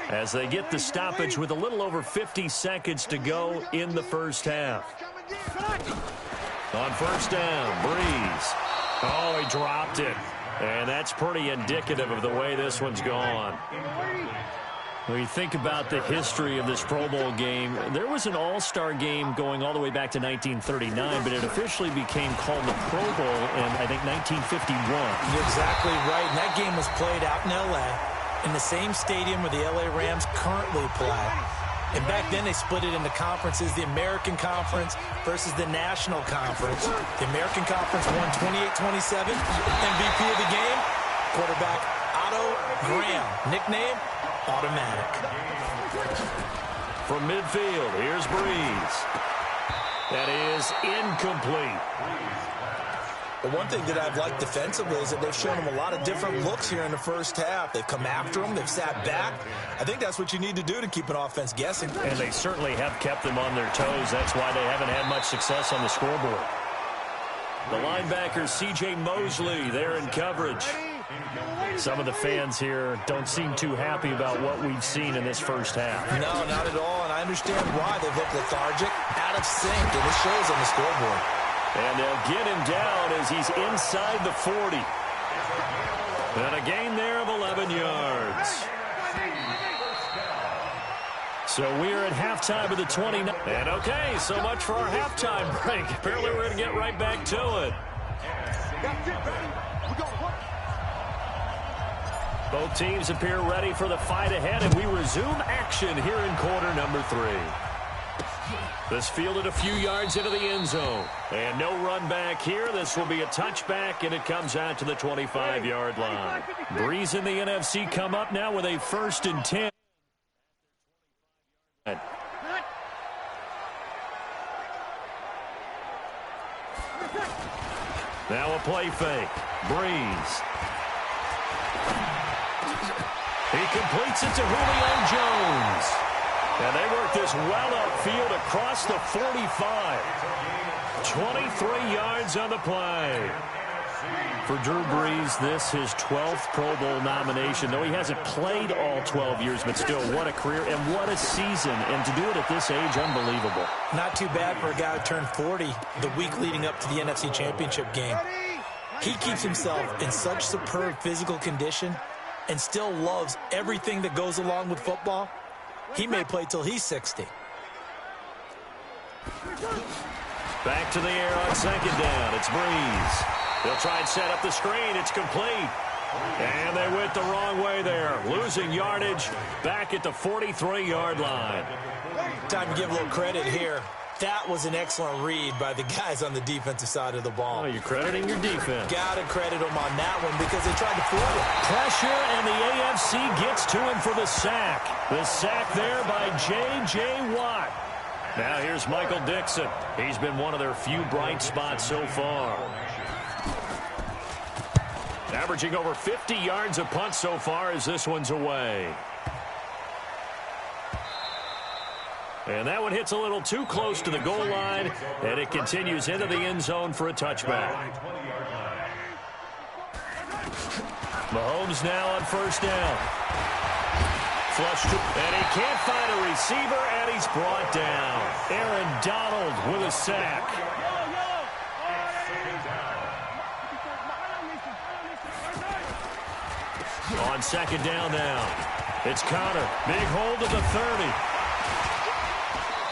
as they get the stoppage with a little over 50 seconds to go in the first half. On first down, Breeze. Oh, he dropped it. And that's pretty indicative of the way this one's gone. When you think about the history of this Pro Bowl game, there was an all-star game going all the way back to 1939, but it officially became called the Pro Bowl in, I think, 1951. You're exactly right. And that game was played out in L.A. in the same stadium where the L.A. Rams currently play. And back then they split it into conferences, the American Conference versus the National Conference. The American Conference won 28-27. MVP of the game, quarterback Otto Graham. Nickname, Automatic. From midfield, here's Breeze. That is incomplete. The one thing that I've liked defensively is that they've shown him a lot of different looks here in the first half. They've come after him. They've sat back. I think that's what you need to do to keep an offense guessing. And they certainly have kept them on their toes. That's why they haven't had much success on the scoreboard. The linebacker, C.J. Mosley, there in coverage. Some of the fans here don't seem too happy about what we've seen in this first half. No, not at all. And I understand why they've looked lethargic, out of sync, and it shows on the scoreboard. And they'll get him down as he's inside the 40. And a gain there of 11 yards. So we're at halftime of the 29. And okay, so much for our halftime break. Apparently we're going to get right back to it. Both teams appear ready for the fight ahead, and we resume action here in quarter number 3. This fielded a few yards into the end zone. And no run back here. This will be a touchback, and it comes out to the 25-yard line. Breeze and the NFC come up now with a 1st and 10. Now a play fake. Breeze. He completes it to Julio Jones. And they work this well upfield across the 45. 23 yards on the play. For Drew Brees, this his 12th Pro Bowl nomination. Though he hasn't played all 12 years, but still, what a career and what a season. And to do it at this age, unbelievable. Not too bad for a guy who turned 40 the week leading up to the NFC Championship game. He keeps himself in such superb physical condition and still loves everything that goes along with football. He may play till he's 60. Back to the air on 2nd down. It's Breeze. They'll try and set up the screen. It's complete. And they went the wrong way there. Losing yardage back at the 43-yard line. Time to give a little credit here. That was an excellent read by the guys on the defensive side of the ball. Oh, you're crediting your defense. Got to credit them on that one because they tried to fool him. Pressure, and the AFC gets to him for the sack. The sack there by J.J. Watt. Now here's Michael Dixon. He's been one of their few bright spots so far. Averaging over 50 yards a punt so far as this one's away. And that one hits a little too close to the goal line, and it continues into the end zone for a touchback. Mahomes now on 1st down. Flush, and he can't find a receiver, and he's brought down. Aaron Donald with a sack. On 2nd down now. It's Connor. Big hold of the 30.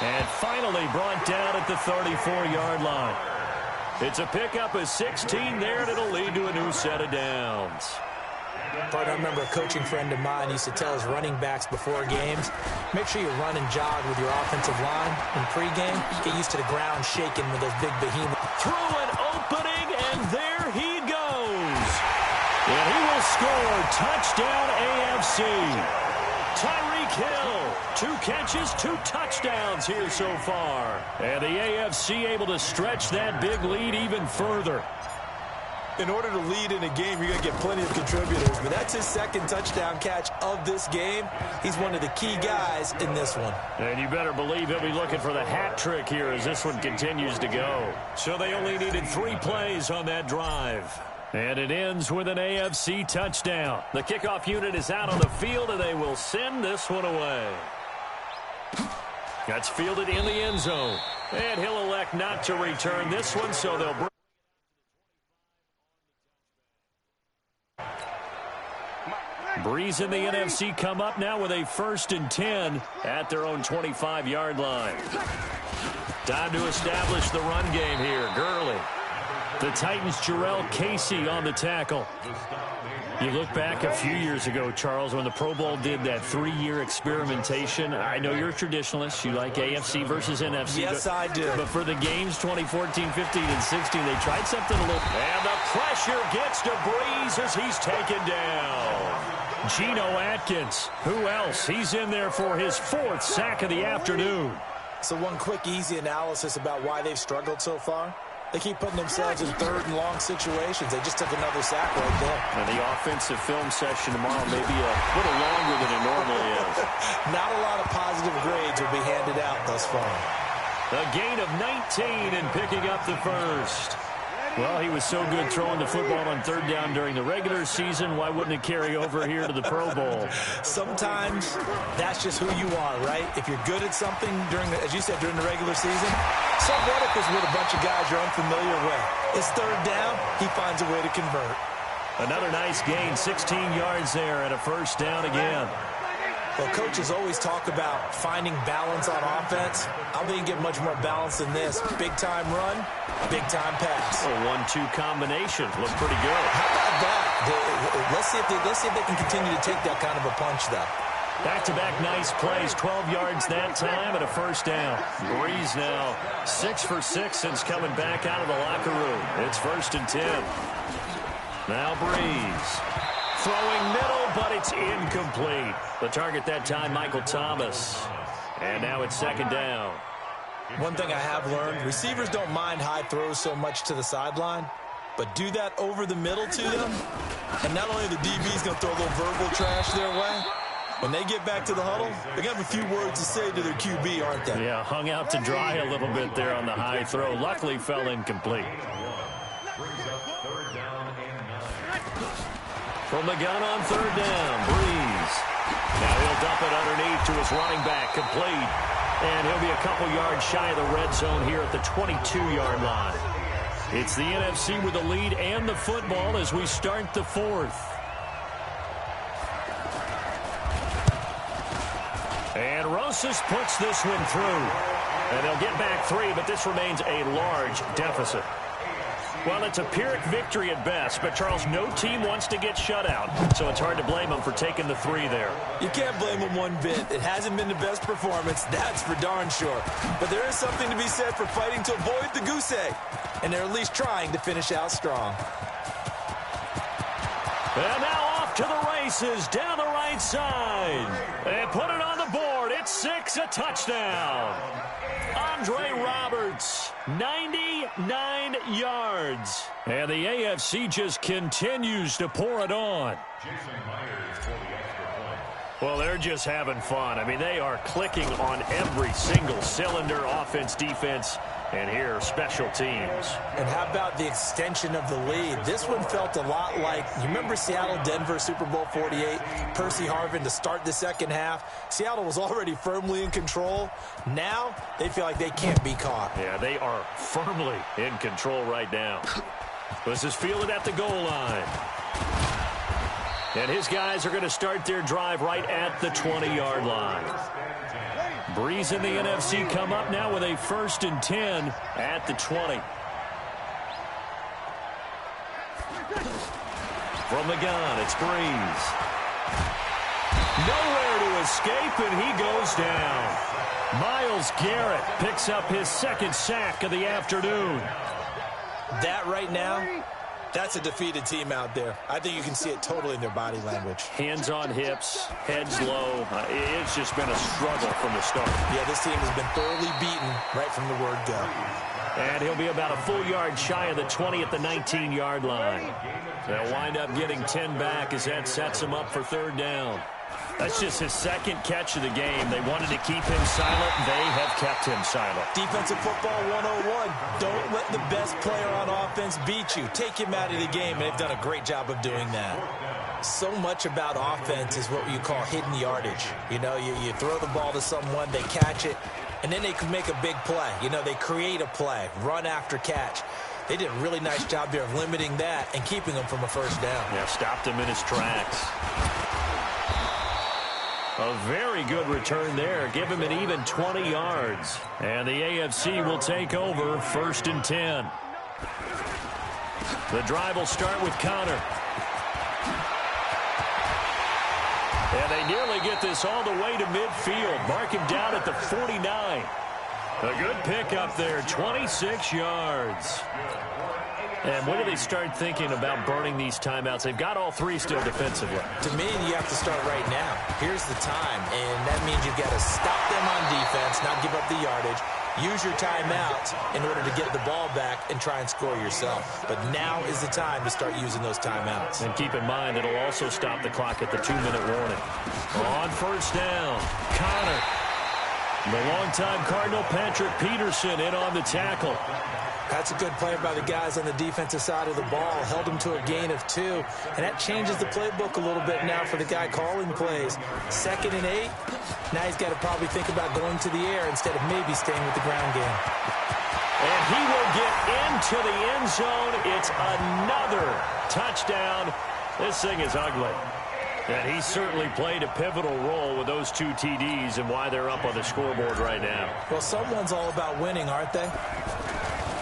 And finally brought down at the 34-yard line. It's a pickup of 16 there, and it'll lead to a new set of downs. But I remember a coaching friend of mine used to tell his running backs before games, make sure you run and jog with your offensive line in pregame. Get used to the ground shaking with those big behemoths. Through an opening, and there he goes. And he will score. Touchdown AFC. Tyreek Hill, 2 catches, 2 touchdowns here so far. And the AFC able to stretch that big lead even further. In order to lead in a game, you're going to get plenty of contributors. But that's his 2nd touchdown catch of this game. He's one of the key guys in this one. And you better believe he'll be looking for the hat trick here as this one continues to go. So they only needed 3 plays on that drive. And it ends with an AFC touchdown. The kickoff unit is out on the field, and they will send this one away. That's fielded in the end zone. And he'll elect not to return this one, so they'll bring. Breeze in the NFC come up now with a 1st and 10 at their own 25-yard line. Time to establish the run game here. Gurley. The Titans' Jarrell Casey on the tackle. You look back a few years ago, Charles, when the Pro Bowl did that 3-year experimentation. I know you're a traditionalist. You like AFC versus NFC. Yes, I do. But for the games 2014, 15, and 16, they tried something a little. And the pressure gets to Breeze as he's taken down. Geno Atkins. Who else? He's in there for his 4th sack of the afternoon. So one quick, easy analysis about why they've struggled so far. They keep putting themselves in 3rd and long situations. They just took another sack right there. And the offensive film session tomorrow may be a little longer than it normally is. Not a lot of positive grades will be handed out thus far. A gain of 19 and picking up the 1st. Well, he was so good throwing the football on 3rd down during the regular season. Why wouldn't it carry over here to the Pro Bowl? Sometimes that's just who you are, right? If you're good at something during the, as you said, during the regular season, so what if it's with a bunch of guys you're unfamiliar with? It's 3rd down, he finds a way to convert. Another nice gain, 16 yards there and a 1st down again. Well, coaches always talk about finding balance on offense. I don't think you get much more balance than this. Big-time run, big-time pass. A 1-2 combination. Look pretty good. How about that? Let's see if they can continue to take that kind of a punch, though. Back-to-back nice plays. 12 yards that time and a 1st down. Breeze now 6 for 6 since coming back out of the locker room. It's 1st and 10. Now Breeze. Throwing middle, but it's incomplete. The target that time, Michael Thomas. And now it's 2nd down. One thing I have learned, receivers don't mind high throws so much to the sideline, but do that over the middle to them, and not only the DB's going to throw a little verbal trash their way, when they get back to the huddle, they're going to have a few words to say to their QB, aren't they? Yeah, hung out to dry a little bit there on the high throw. Luckily fell incomplete. From the gun on 3rd down, Breeze. Now he'll dump it underneath to his running back, complete. And he'll be a couple yards shy of the red zone here at the 22-yard line. It's the NFC with the lead and the football as we start the 4th. And Rosas puts this one through. And they'll get back 3, but this remains a large deficit. Well, it's a Pyrrhic victory at best, but, Charles, no team wants to get shut out, so it's hard to blame them for taking the 3 there. You can't blame them one bit. It hasn't been the best performance, that's for darn sure. But there is something to be said for fighting to avoid the goose egg, and they're at least trying to finish out strong. And now off to the races, down the right side. And put it on the board. It's 6, a touchdown. Andre Roberts, 99 yards. And the AFC just continues to pour it on. Well, they're just having fun. I mean, they are clicking on every single cylinder, offense, defense, and here, special teams. And how about the extension of the lead? This one felt a lot like, you remember Seattle-Denver Super Bowl 48? Percy Harvin to start the second half. Seattle was already firmly in control. Now, they feel like they can't be caught. Yeah, they are firmly in control right now. This is fielded at the goal line. And his guys are going to start their drive right at the 20-yard line. Breeze in the NFC come up now with a 1st and 10 at the 20. From the gun, it's Breeze. Nowhere to escape, and he goes down. Myles Garrett picks up his 2nd sack of the afternoon. That right now, that's a defeated team out there. I think you can see it totally in their body language. Hands on hips, heads low. It's just been a struggle from the start. Yeah, this team has been thoroughly beaten right from the word go. And he'll be about a full yard shy of the 20 at the 19-yard line. They'll wind up getting 10 back as that sets them up for 3rd down. That's just his second catch of the game. They wanted to keep him silent. They have kept him silent. Defensive football 101. Don't let the best player on offense beat you. Take him out of the game, and they've done a great job of doing that. So much about offense is what you call hidden yardage. You know, you throw the ball to someone, they catch it, and then they can make a big play. You know, they create a play, run after catch. They did a really nice job there of limiting that and keeping him from a first down. Yeah, stopped him in his tracks. A very good return there. Give him an even 20 yards. And the AFC will take over 1st and 10. The drive will start with Connor. And they nearly get this all the way to midfield. Mark him down at the 49. A good pickup there, 26 yards. And when do they start thinking about burning these timeouts? They've got all three still defensively. To me, you have to start right now. Here's the time, and that means you've got to stop them on defense, not give up the yardage. Use your timeouts in order to get the ball back and try and score yourself. But now is the time to start using those timeouts. And keep in mind, it'll also stop the clock at the 2-minute warning. On first down, Connor. The longtime Cardinal Patrick Peterson in on the tackle. That's a good play by the guys on the defensive side of the ball. Held him to a gain of 2. And that changes the playbook a little bit now for the guy calling plays. 2nd and 8. Now he's got to probably think about going to the air instead of maybe staying with the ground game. And he will get into the end zone. It's another touchdown. This thing is ugly. And he certainly played a pivotal role with those 2 TDs and why they're up on the scoreboard right now. Well, someone's all about winning, aren't they?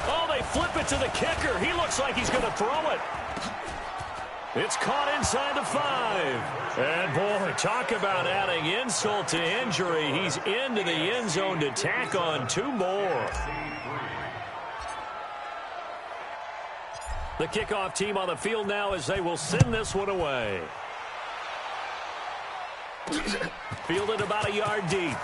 Oh, they flip it to the kicker. He looks like he's going to throw it. It's caught inside the 5. And, boy, talk about adding insult to injury. He's into the end zone to tack on 2 more. The kickoff team on the field now as they will send this one away. Fielded about a yard deep.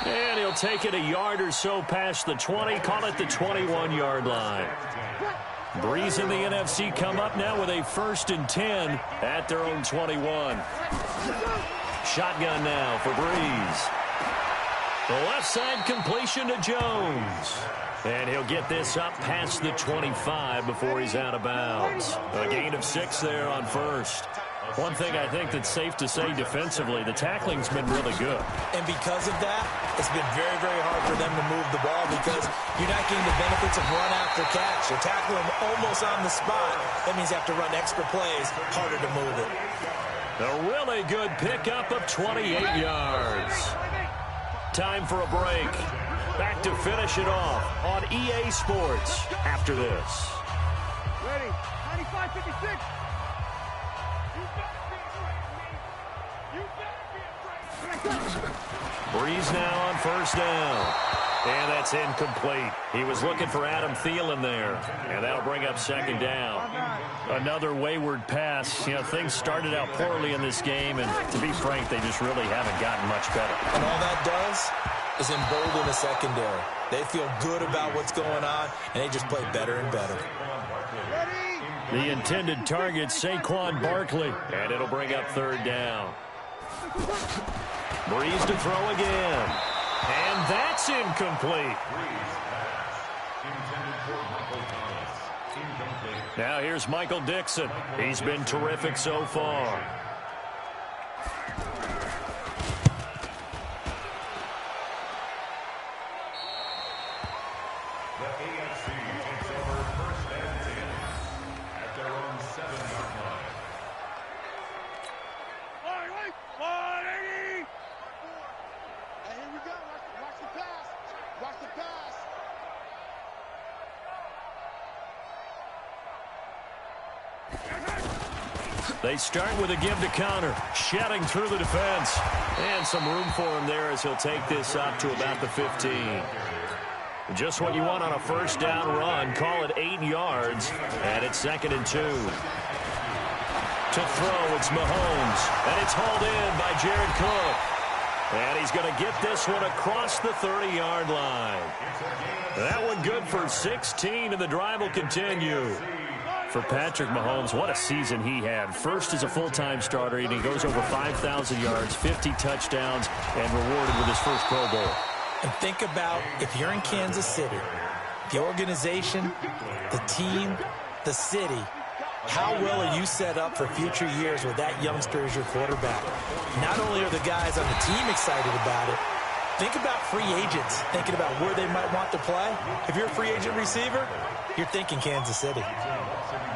And he'll take it a yard or so past the 20, call it the 21-yard line. Breeze and the NFC come up now with a 1st and 10 at their own 21. Shotgun now for Breeze. The left side completion to Jones. And he'll get this up past the 25 before he's out of bounds. A gain of 6 there on first. One thing I think that's safe to say defensively, the tackling's been really good. And because of that, it's been very, very hard for them to move the ball because you're not getting the benefits of run after catch. You're tackling them almost on the spot. That means you have to run extra plays, harder to move it. A really good pickup of 28 yards. Time for a break. Back to finish it off on EA Sports after this. Ready, 95-56. Breeze now on first down. And that's incomplete. He was looking for Adam Thielen there. And that'll bring up 2nd down. Another wayward pass. You know, things started out poorly in this game, and to be frank, they just really haven't gotten much better. And all that does is embolden the secondary. They feel good about what's going on, and they just play better and better. The intended target, Saquon Barkley. And it'll bring up 3rd down. Breeze to throw again. And that's incomplete. Now here's Michael Dixon. He's been terrific so far. They start with a give to Connor, shedding through the defense. And some room for him there as he'll take this up to about the 15. Just what you want on a first down run. Call it 8 yards, and it's 2nd and 2. To throw, it's Mahomes, and it's hauled in by Jared Cook. And he's going to get this one across the 30-yard line. That one good for 16, and the drive will continue. for Patrick Mahomes. What a season he had. First as a full-time starter, and he goes over 5,000 yards, 50 touchdowns, and rewarded with his first Pro Bowl. And think about if you're in Kansas City, the organization, the team, the city, how well are you set up for future years with that youngster as your quarterback? Not only are the guys on the team excited about it, think about free agents thinking about where they might want to play. If you're a free agent receiver, you're thinking Kansas City.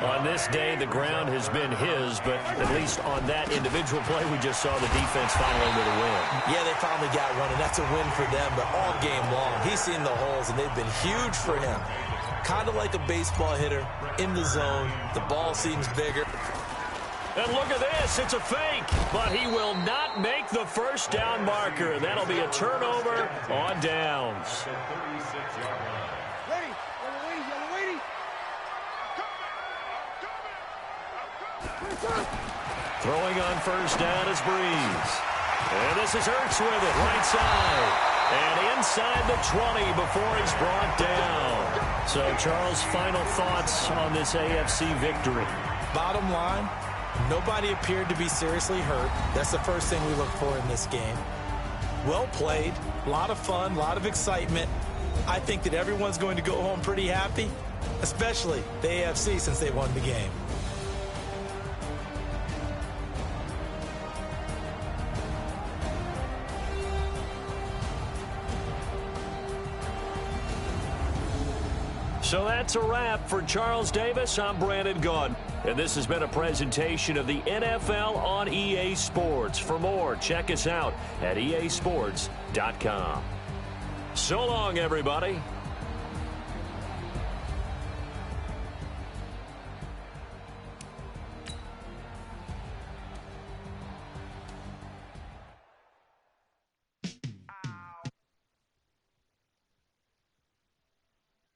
On this day, the ground has been his, but at least on that individual play, we just saw the defense following with a win. Yeah, they finally got one, and that's a win for them, but all game long, he's seen the holes, and they've been huge for him. Kind of like a baseball hitter in the zone. The ball seems bigger. And look at this. It's a fake, but he will not make the first down marker. That'll be a turnover on downs. Ready. Yellow waiting. Throwing on first down is Breeze. And this is Hurts with it, right side. And inside the 20 before he's brought down. So, Charles, final thoughts on this AFC victory. Bottom line, nobody appeared to be seriously hurt. That's the first thing we look for in this game. Well played, a lot of fun, a lot of excitement. I think that everyone's going to go home pretty happy, especially the AFC since they won the game. So that's a wrap for Charles Davis. I'm Brandon Gunn. And this has been a presentation of the NFL on EA Sports. For more, check us out at easports.com. So long, everybody.